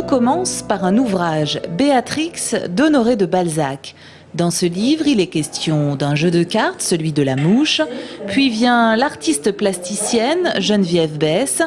commence par un ouvrage, Béatrix d'Honoré de Balzac. Dans ce livre, il est question d'un jeu de cartes, celui de la mouche. Puis vient l'artiste plasticienne Geneviève Besse.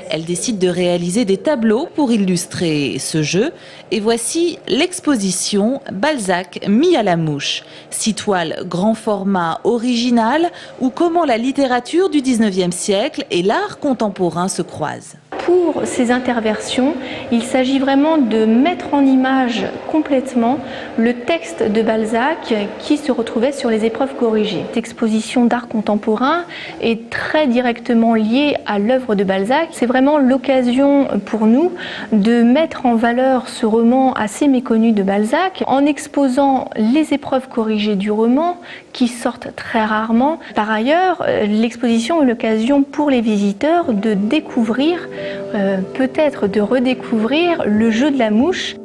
Elle décide de réaliser des tableaux pour illustrer ce jeu. Et voici l'exposition Balzac mis à la mouche. 6 toiles grand format originales ou comment la littérature du 19e siècle et l'art contemporain se croisent. Pour ces interversions, il s'agit vraiment de mettre en image complètement le texte de Balzac qui se retrouvait sur les épreuves corrigées. Cette exposition d'art contemporain est très directement liée à l'œuvre de Balzac. C'est vraiment l'occasion pour nous de mettre en valeur ce roman assez méconnu de Balzac en exposant les épreuves corrigées du roman qui sortent très rarement. Par ailleurs, l'exposition est l'occasion pour les visiteurs de découvrir peut-être de redécouvrir le jeu de la mouche.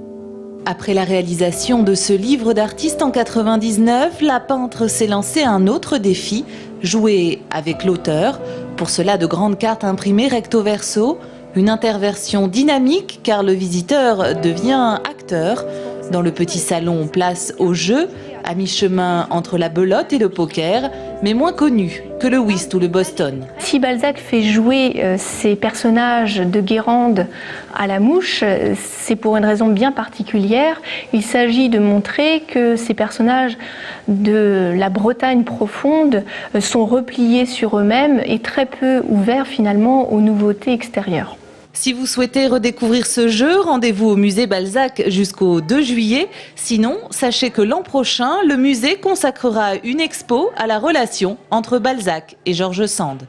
Après la réalisation de ce livre d'artiste en 99, la peintre s'est lancée un autre défi, jouer avec l'auteur. Pour cela, de grandes cartes imprimées recto verso, une interversion dynamique car le visiteur devient acteur. Dans le petit salon, place au jeu, à mi-chemin entre la belote et le poker, mais moins connu que le whist ou le Boston. Si Balzac fait jouer ses personnages de Guérande à la mouche, c'est pour une raison bien particulière. Il s'agit de montrer que ces personnages de la Bretagne profonde sont repliés sur eux-mêmes et très peu ouverts finalement aux nouveautés extérieures. Si vous souhaitez redécouvrir ce jeu, rendez-vous au musée Balzac jusqu'au 2 juillet. Sinon, sachez que l'an prochain, le musée consacrera une expo à la relation entre Balzac et George Sand.